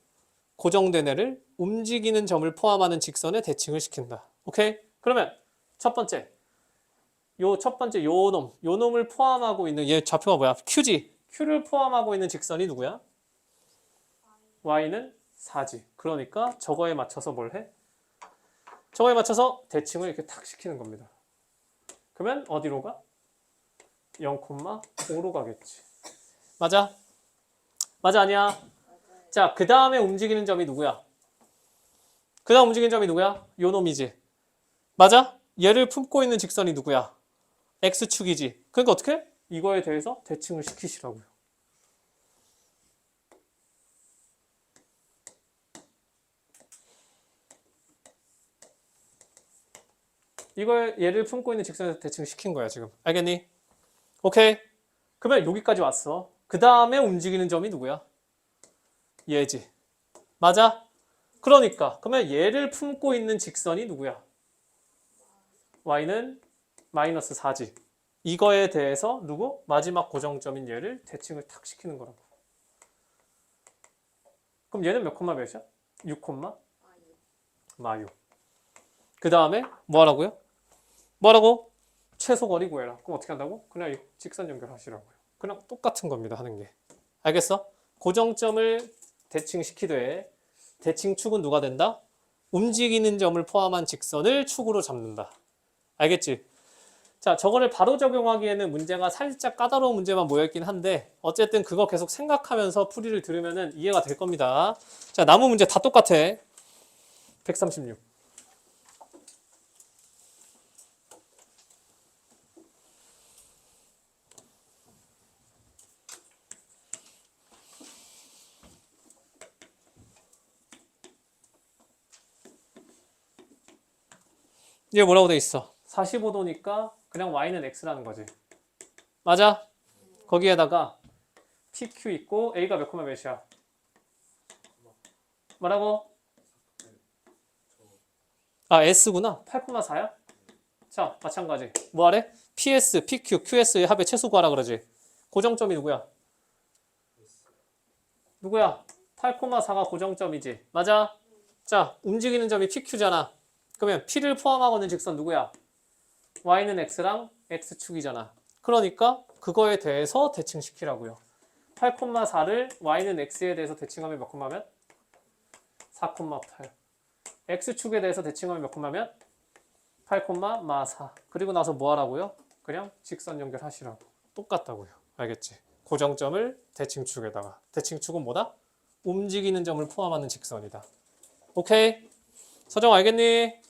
고정된 애를 움직이는 점을 포함하는 직선에 대칭을 시킨다. 오케이? 그러면 첫 번째 요 첫 번째 요 놈을 포함하고 있는 얘 좌표가 뭐야? Q지. Q를 포함하고 있는 직선이 누구야? Y는 4지. 그러니까 저거에 맞춰서 뭘 해? 저거에 맞춰서 대칭을 이렇게 탁 시키는 겁니다. 그러면 어디로 가? 0,5로 가겠지. 맞아? 맞아 아니야? 자, 그 다음에 움직이는 점이 누구야? 그 다음 움직이는 점이 누구야? 요 놈이지. 맞아? 얘를 품고 있는 직선이 누구야? X축이지. 그러니까 어떻게? 이거에 대해서 대칭을 시키시라고요. 이걸 얘를 품고 있는 직선에서 대칭을 시킨 거야 지금. 알겠니? 오케이. 그러면 여기까지 왔어. 그 다음에 움직이는 점이 누구야? 얘지. 맞아? 그러니까 그러면 얘를 품고 있는 직선이 누구야? Y는 마이너스 4지. 이거에 대해서 누구? 마지막 고정점인 얘를 대칭을 탁 시키는 거라고. 그럼 얘는 몇 콤마 몇이야? 6 콤마? 마6. 그 다음에 뭐 하라고요? 뭐라고? 최소 거리 구해라. 그럼 어떻게 한다고? 그냥 직선 연결하시라고요. 그냥 똑같은 겁니다. 하는 게. 알겠어? 고정점을 대칭시키되 대칭축은 누가 된다? 움직이는 점을 포함한 직선을 축으로 잡는다. 알겠지? 자, 저거를 바로 적용하기에는 문제가 살짝 까다로운 문제만 모여있긴 한데 어쨌든 그거 계속 생각하면서 풀이를 들으면 이해가 될 겁니다. 자, 나무 문제 다 똑같아. 136. 이게 뭐라고 돼 있어? 45도니까 그냥 y는 x라는 거지. 맞아? 거기에다가 pq 있고 a가 몇 콤마 몇이야? 뭐라고? 아 s구나. 8,4야? 자, 마찬가지. 뭐 하래? ps, pq, qs의 합의 최소 구하라 그러지. 고정점이 누구야? 누구야? 8,4가 고정점이지. 맞아? 자, 움직이는 점이 pq잖아. 그러면 p를 포함하고 있는 직선 누구야? y는 x랑 x축이잖아. 그러니까 그거에 대해서 대칭시키라고요. 8,4를 y는 x에 대해서 대칭하면 몇 콤마면? 4,8. x축에 대해서 대칭하면 몇 콤마면? 8,4. 그리고 나서 뭐 하라고요? 그냥 직선 연결하시라고. 똑같다고요. 알겠지? 고정점을 대칭축에다가. 대칭축은 뭐다? 움직이는 점을 포함하는 직선이다. 오케이? 서정 알겠니?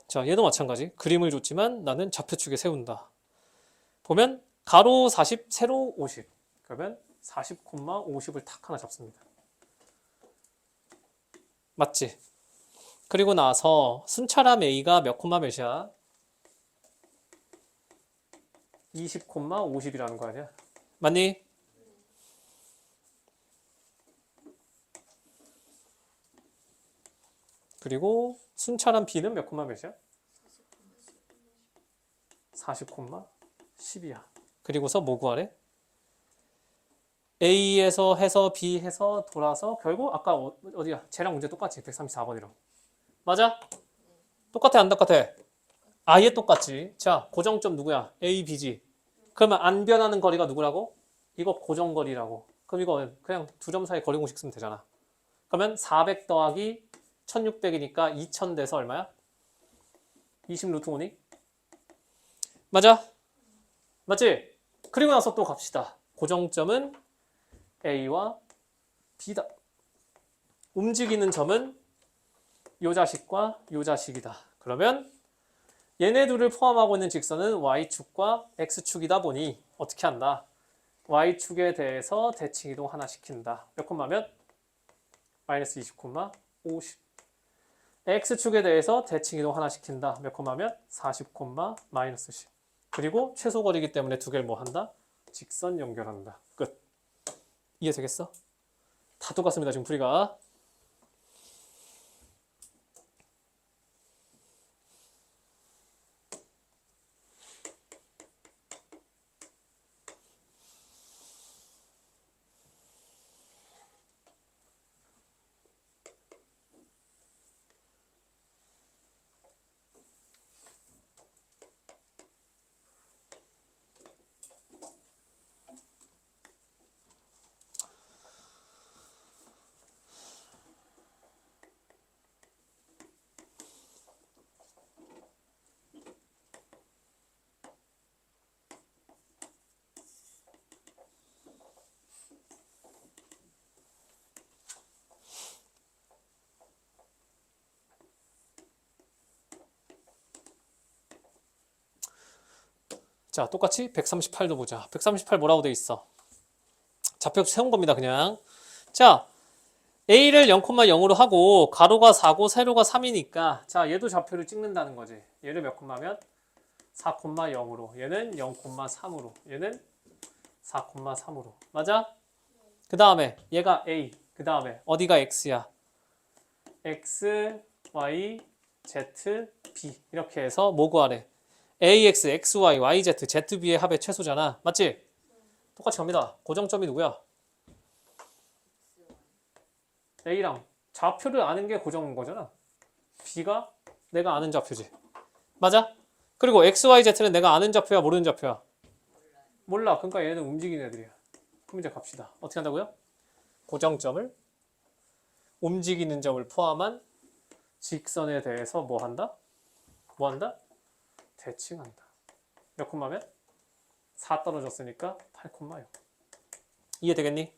자, 얘도 마찬가지. 그림을 줬지만 나는 좌표축에 세운다. 보면 가로 40, 세로 50. 그러면 40,50을 탁 하나 잡습니다. 맞지? 그리고 나서 순차람 A가 몇 콤마 몇이야? 20,50이라는 거 아니야? 맞니? 그리고 순차람 B는 몇 콤마 몇이야? 40,10이야. 그리고서 뭐 구하래? A에서 해서 B 해서 돌아서 결국 아까 어디야? 쟤랑 문제 똑같지? 134번이랑. 맞아? 똑같아 안 똑같아? 아예 똑같지. 자, 고정점 누구야? A, B지. 그러면 안 변하는 거리가 누구라고? 이거 고정거리라고. 그럼 이거 그냥 두 점 사이 거리 공식 쓰면 되잖아. 그러면 400 더하기 1600이니까 2000 돼서 얼마야? 20 루트 5니? 맞아? 맞지? 그리고 나서 또 갑시다. 고정점은 A와 B다. 움직이는 점은 요 자식과 요 자식이다. 그러면 얘네 둘을 포함하고 있는 직선은 Y축과 X축이다 보니 어떻게 한다? Y축에 대해서 대칭 이동 하나 시킨다. 몇 콤마면? 마이너스 20,50. X축에 대해서 대칭 이동 하나 시킨다. 몇 콤마면? 40, 마이너스 10. 그리고 최소 거리이기 때문에 두 개를 뭐 한다? 직선 연결한다. 끝. 이해되겠어? 다 똑같습니다. 지금 풀이가. 자, 똑같이 138도 보자. 138 뭐라고 돼 있어? 좌표 세운 겁니다, 그냥. 자, A를 0,0으로 하고 가로가 4고 세로가 3이니까 자, 얘도 좌표를 찍는다는 거지. 얘를 몇 콤마면? 4,0으로. 얘는 0,3으로. 얘는 4,3으로. 맞아? 그 다음에 얘가 A. 그 다음에 어디가 X야? X, Y, Z, B. 이렇게 해서 뭐 구하래? AX, XY, YZ, ZB의 합의 최소잖아. 맞지? 똑같이 갑니다. 고정점이 누구야? A랑 좌표를 아는 게 고정인 거잖아. B가 내가 아는 좌표지. 맞아? 그리고 XYZ는 내가 아는 좌표야, 모르는 좌표야? 몰라. 그러니까 얘는 움직이는 애들이야. 그럼 이제 갑시다. 어떻게 한다고요? 고정점을 움직이는 점을 포함한 직선에 대해서 뭐 한다? 뭐 한다? 대칭한다. 몇 콤마면? 4 떨어졌으니까 8,6. 이해되겠니?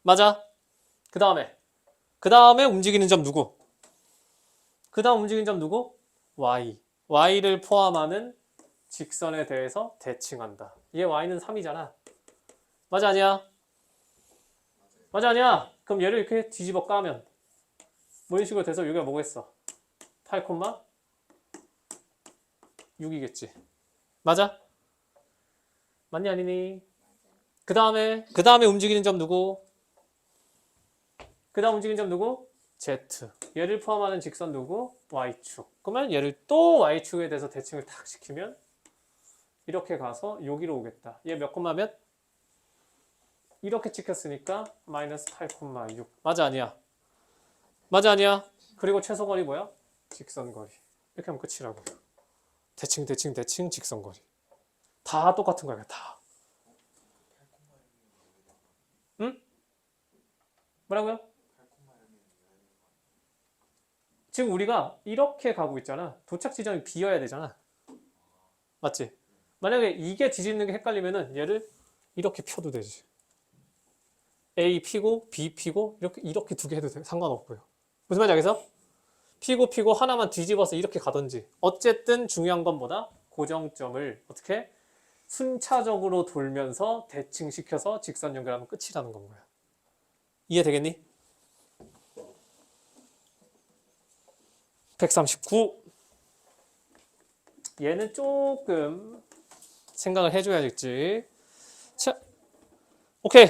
맞아. 그 다음에 움직이는 점 누구? 그 다음 움직이는 점 누구? Y. Y를 포함하는 직선에 대해서 대칭한다. 얘 Y는 3이잖아. 맞아 아니야? 맞아 아니야? 그럼 얘를 이렇게 뒤집어 까면 뭐 이런 식으로 돼서 여기가 뭐겠어? 8,6이겠지. 맞아? 맞니 아니니? 그 다음에 움직이는 점 누구? 그 다음 움직이는 점 누구? Z. 얘를 포함하는 직선 누구? Y축. 그러면 얘를 또 Y축에 대해서 대칭을 탁 시키면 이렇게 가서 여기로 오겠다. 얘 몇 콤마면? 이렇게 찍혔으니까 마이너스 8,6. 맞아 아니야? 맞아 아니야? 그리고 최소거리 뭐야? 직선거리. 이렇게 하면 끝이라고. 대칭 직선거리. 다 똑같은 거야. 다. 응? 뭐라고요? 지금 우리가 이렇게 가고 있잖아. 도착 지점이 B여야 되잖아. 맞지? 만약에 이게 뒤집는 게 헷갈리면은 얘를 이렇게 펴도 되지. A P고 B P고 이렇게 두 개 해도 돼. 상관없고요. 무슨 말인지 알겠어? P고 하나만 뒤집어서 이렇게 가든지. 어쨌든 중요한 건 뭐다? 고정점을 어떻게 순차적으로 돌면서 대칭시켜서 직선 연결하면 끝이라는 건 거야. 이해되겠니? 139. 얘는 조금 생각을 해줘야겠지. 자, 오케이.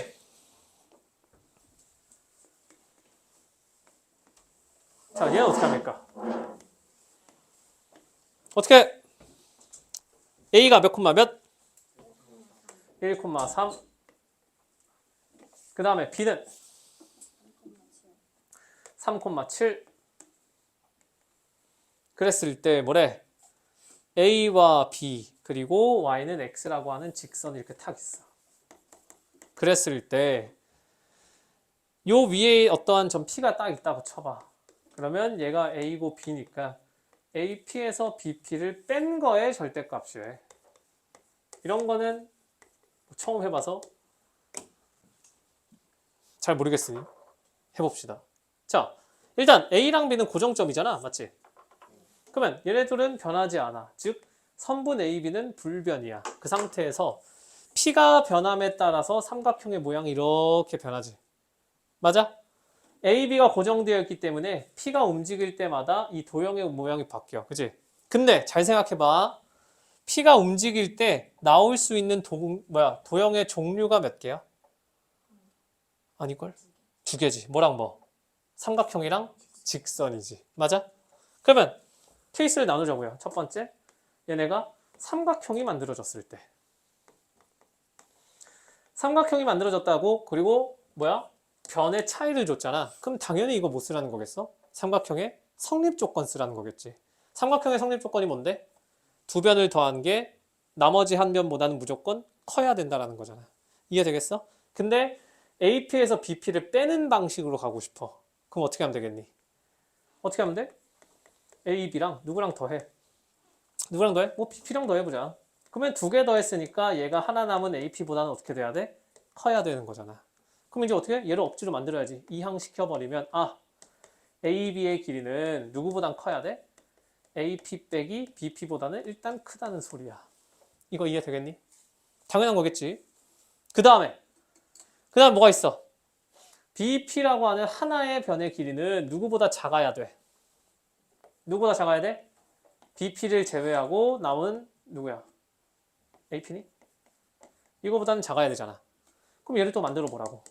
자, 얘는 어떻게 합니까? 어떻게? A가 몇 콤마 몇? 1,3. 그 다음에 B는 3,7. 그랬을 때 뭐래? A와 B 그리고 Y는 X라고 하는 직선이 이렇게 탁 있어. 그랬을 때 요 위에 어떠한 점 P가 딱 있다고 쳐봐. 그러면 얘가 A고 B니까 AP에서 BP를 뺀 거의 절대값이래. 이런 거는 처음 해봐서 잘 모르겠으니 해봅시다. 자, 일단 A랑 B는 고정점이잖아. 맞지? 그러면 얘네들은 변하지 않아. 즉 선분 AB는 불변이야. 그 상태에서 P가 변함에 따라서 삼각형의 모양이 이렇게 변하지. 맞아? AB가 고정되어 있기 때문에 P가 움직일 때마다 이 도형의 모양이 바뀌어. 그치? 근데 잘 생각해봐. P가 움직일 때 나올 수 있는 도형의 종류가 몇 개야? 아닐걸? 두 개지. 뭐랑 뭐? 삼각형이랑 직선이지. 맞아? 그러면 케이스를 나누자고요. 첫 번째, 얘네가 삼각형이 만들어졌을 때. 삼각형이 만들어졌다고, 그리고 변의 차이를 줬잖아. 그럼 당연히 이거 못 쓰라는 거겠어? 삼각형의 성립 조건 쓰라는 거겠지. 삼각형의 성립 조건이 뭔데? 두 변을 더한 게 나머지 한 변보다는 무조건 커야 된다라는 거잖아. 이해되겠어? 근데 AP에서 BP를 빼는 방식으로 가고 싶어. 그럼 어떻게 하면 되겠니? 어떻게 하면 돼? A, B랑 누구랑 더해? 누구랑 더해? 뭐 BP랑 더해보자. 그러면 두 개 더했으니까 얘가 하나 남은 AP보다는 어떻게 돼야 돼? 커야 되는 거잖아. 그럼 이제 어떻게 해? 얘를 억지로 만들어야지. 이항시켜버리면 AB의 길이는 누구보단 커야 돼? AP 빼기 BP보다는 일단 크다는 소리야. 이거 이해되겠니? 당연한 거겠지. 그 다음 뭐가 있어? BP라고 하는 하나의 변의 길이는 누구보다 작아야 돼. 누구보다 작아야 돼? BP를 제외하고 남은 누구야? AP니? 이거보다는 작아야 되잖아. 그럼 얘를 또 만들어 보라고.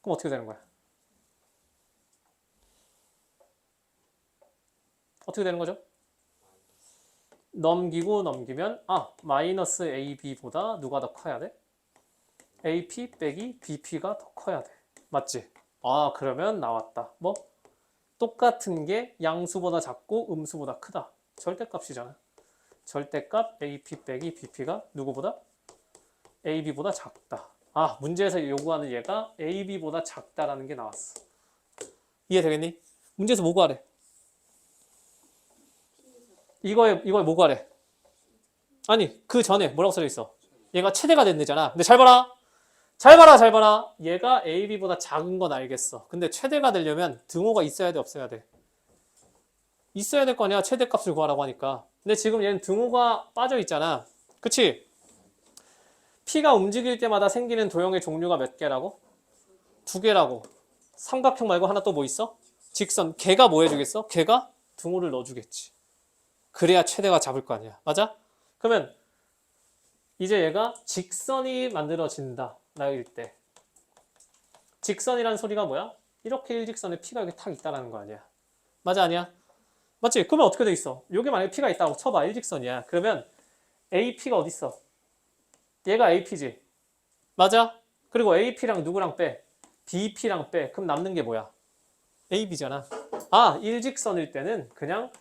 그럼 어떻게 되는 거야? 어떻게 되는 거죠? 넘기면 마이너스 AB보다 누가 더 커야 돼? AP 빼기 BP가 더 커야 돼. 맞지? 그러면 나왔다. 뭐? 똑같은 게 양수보다 작고 음수보다 크다. 절대값이잖아. 절대값 AP 빼기 BP가 누구보다? AB보다 작다. 문제에서 요구하는 얘가 AB보다 작다라는 게 나왔어. 이해되겠니? 문제에서 뭐 구하래? 이거에 뭐 구하래? 아니, 그 전에 뭐라고 써져 있어? 얘가 최대가 된대잖아. 근데 잘 봐라. 얘가 AB보다 작은 건 알겠어. 근데 최대가 되려면 등호가 있어야 돼, 없어야 돼? 있어야 될 거 아니야. 최대값을 구하라고 하니까. 근데 지금 얘는 등호가 빠져 있잖아. 그치? P가 움직일 때마다 생기는 도형의 종류가 몇 개라고? 두 개라고. 삼각형 말고 하나 또 뭐 있어? 직선. 걔가 뭐 해주겠어? 걔가 등호를 넣어주겠지. 그래야 최대가 잡을 거 아니야. 맞아? 그러면 이제 얘가 직선이 만들어진다. 나일 때. 직선이란 소리가 뭐야? 이렇게 일직선에 P가 이렇게 탁 있다라는 거 아니야. 맞아, 아니야? 맞지? 그러면 어떻게 돼 있어? 여기 만약에 P가 있다고 쳐봐. 일직선이야. 그러면 AP가 어디 있어? 얘가 AP지. 맞아? 그리고 AP랑 누구랑 빼? BP랑 빼. 그럼 남는 게 뭐야? AB잖아. 일직선일 때는 그냥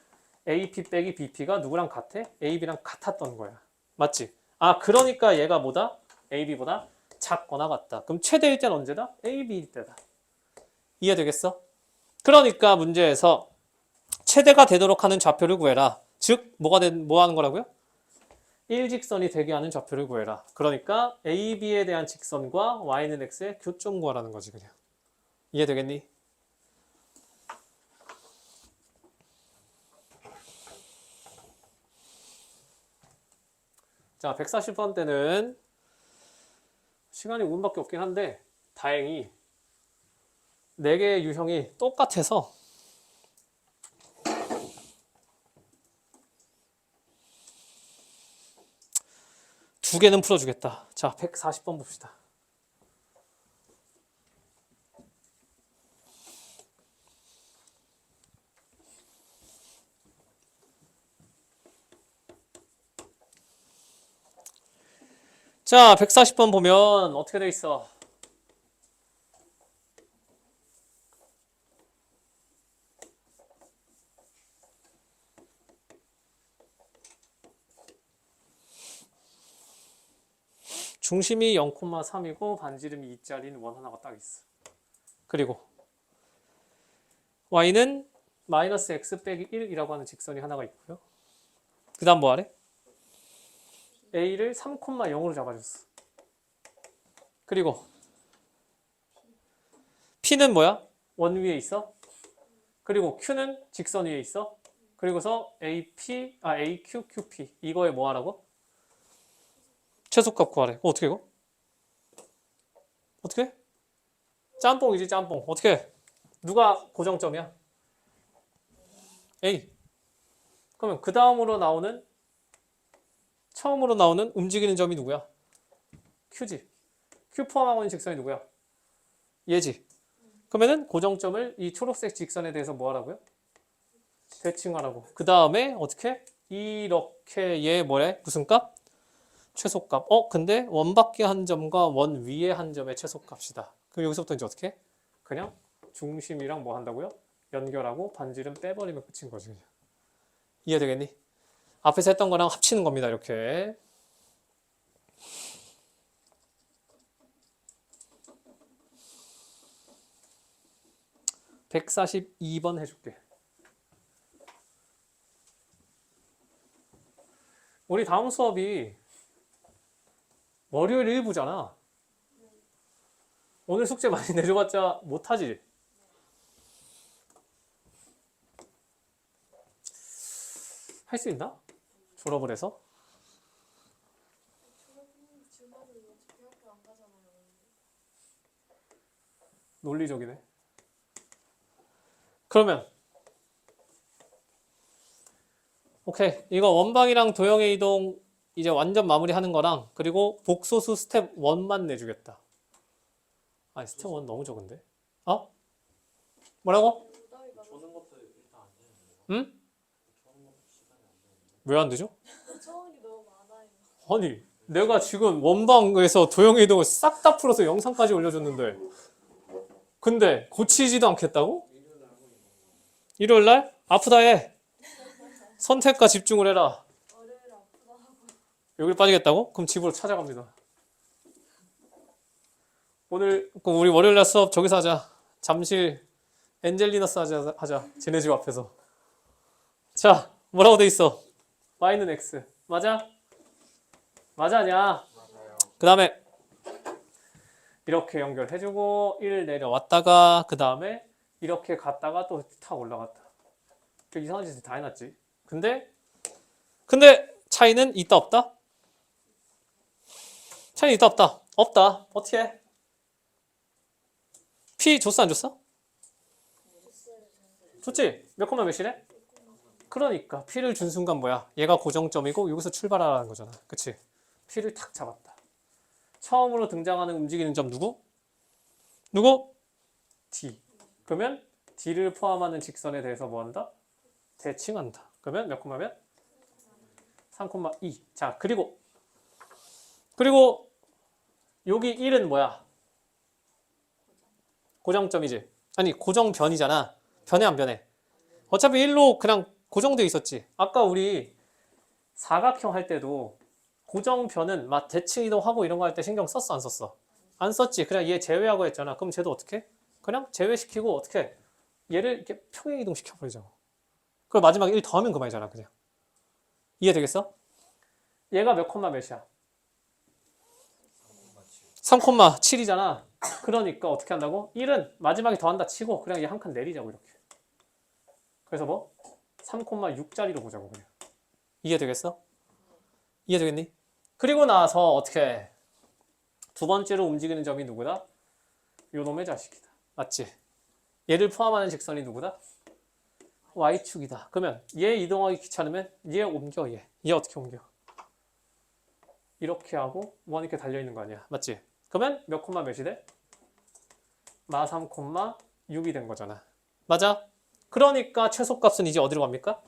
AP 빼기 BP가 누구랑 같아? AB랑 같았던 거야. 맞지? 그러니까 얘가 뭐다? AB보다 작거나 같다. 그럼 최대일 때는 언제다? AB일 때다. 이해되겠어? 그러니까 문제에서 최대가 되도록 하는 좌표를 구해라. 즉, 뭐 하는 거라고요? 일직선이 되게 하는 좌표를 구해라. 그러니까 AB에 대한 직선과 Y는 X의 교점 구하라는 거지, 그냥. 이해되겠니? 자, 140번 때는 시간이 5분밖에 없긴 한데 다행히 4개의 유형이 똑같아서 두 개는 풀어주겠다. 자, 140번 봅시다. 자, 140번 보면 어떻게 돼 있어? 중심이 0,3이고 반지름이 2짜리는 원 하나가 딱 있어. 그리고 y는 마이너스 x 빼기 1이라고 하는 직선이 하나가 있고요. 그 다음 뭐 하래? a를 3,0으로 잡아줬어. 그리고 p는 뭐야? 원 위에 있어. 그리고 q는 직선 위에 있어. 그리고서 AQ, QP 이거에 뭐 하라고? 최소값 구하래. 어떻게 이거? 어떻게? 짬뽕이지, 짬뽕. 어떻게? 누가 고정점이야? A. 그러면 그 다음으로 나오는 처음으로 나오는 움직이는 점이 누구야? Q지. Q 포함하고 있는 직선이 누구야? 얘지. 그러면은 고정점을 이 초록색 직선에 대해서 뭐 하라고요? 대칭하라고. 그 다음에 어떻게? 이렇게 얘 뭐래? 무슨 값? 최소값. 근데 원 밖에 한 점과 원 위에 한 점의 최소값이다. 그럼 여기서부터 이제 어떻게? 그냥 중심이랑 뭐 한다고요? 연결하고 반지름 빼버리면 끝인 거지. 그냥. 이해되겠니? 앞에서 했던 거랑 합치는 겁니다. 이렇게. (142번) 해줄게. 우리 다음 수업이 월요일 1부잖아. 오늘 숙제 많이 내줘봤자 못하지? 할 수 있나? 졸업을 해서? 논리적이네. 그러면 오케이. 이거 원방이랑 도형의 이동 이제 완전 마무리하는 거랑 그리고 복소수 스텝 1만 내주겠다. 아니 스텝 1 너무 적은데? 뭐라고? 조는 것도 일단 안 되는데. 응? 왜 안 되죠? 처음이 너무 많아요. 아니 내가 지금 원방에서 도형의 이동을 싹 다 풀어서 영상까지 올려줬는데 근데 고치지도 않겠다고? 일요일 날? 아프다 해. 선택과 집중을 해라. 월요일 아프다 하고. 여기를 빠지겠다고? 그럼 집으로 찾아갑니다. 오늘 그럼 우리 월요일 날 수업 저기서 하자. 잠실 엔젤리너스 하자. 쟤네 집 앞에서. 자, 뭐라고 돼 있어? y는 x. 맞아? 맞아 아니야? 맞아요. 그 다음에 이렇게 연결해주고 1 내려왔다가 그 다음에 이렇게 갔다가 또 탁 올라갔다. 이상한 짓을 다 해놨지. 근데 차이는 있다 없다? 차이는 있다 없다? 없다. 어떻게 해? P 줬어 안 줬어? 줬지? 몇 콤마 몇이래? 그러니까 P를 준 순간 뭐야? 얘가 고정점이고 여기서 출발하라는 거잖아. 그치? P를 탁 잡았다. 처음으로 등장하는 움직이는 점 누구? 누구? D. 그러면 D를 포함하는 직선에 대해서 뭐 한다? 대칭한다. 그러면 몇 콤마면? 3,2. 자, 그리고 여기 1은 뭐야? 고정점이지. 아니, 고정변이잖아. 변해 안 변해? 어차피 1로 그냥 고정되어 있었지. 아까 우리 사각형 할 때도 고정변은 막 대칭 이동하고 이런 거 할 때 신경 썼어 안 썼어? 안 썼지. 그냥 얘 제외하고 했잖아. 그럼 쟤도 어떻게? 그냥 제외시키고 어떻게? 얘를 이렇게 평행 이동 시켜버리자고. 그럼 마지막에 1 더하면 그만이잖아. 그냥. 이해되겠어? 얘가 몇 콤마 몇이야? 3,7이잖아. 그러니까 어떻게 한다고? 1은 마지막에 더한다 치고 그냥 얘 한 칸 내리자고 이렇게. 그래서 뭐? 3,6짜리로 보자고 그냥. 이해되겠어? 이해되겠니? 그리고 나서 어떻게 두 번째로 움직이는 점이 누구다? 요 놈의 자식이다. 맞지? 얘를 포함하는 직선이 누구다? Y축이다. 그러면 얘 이동하기 귀찮으면 얘 옮겨 얘. 얘 어떻게 옮겨? 이렇게 하고 원 이렇게 달려있는 거 아니야. 맞지? 그러면 몇 콤마 몇이 돼? 마 3,6이 된 거잖아. 맞아? 그러니까 최소값은 이제 어디로 갑니까?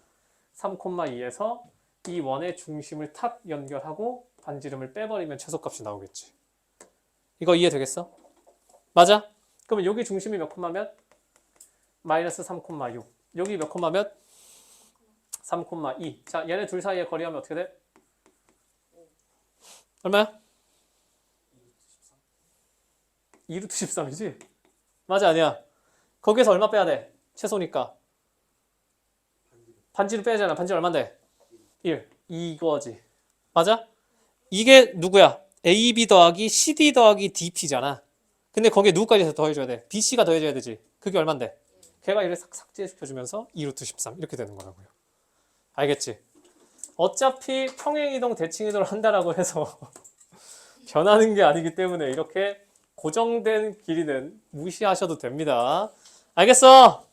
3,2에서 이 원의 중심을 탁 연결하고 반지름을 빼버리면 최소값이 나오겠지. 이거 이해되겠어? 맞아? 그러면 여기 중심이 몇 콤마면? 마이너스 3,6. 여기 몇 콤마면? 3,2. 자, 얘네 둘 사이의 거리하면 어떻게 돼? 얼마야? 2루트 13이지? 맞아 아니야? 거기에서 얼마 빼야 돼? 최소니까. 반지를 빼야잖아. 반지 얼만데? 1. 이거지. 맞아? 이게 누구야? AB 더하기 CD 더하기 DP잖아. 근데 거기에 누구까지 더해줘야 돼? BC가 더해줘야 되지. 그게 얼만데? 걔가 이를 싹 삭제시켜주면서 2루트 13 이렇게 되는 거라고요. 알겠지? 어차피 평행이동 대칭이동을 한다라고 해서 변하는 게 아니기 때문에 이렇게 고정된 길이는 무시하셔도 됩니다. 알겠어?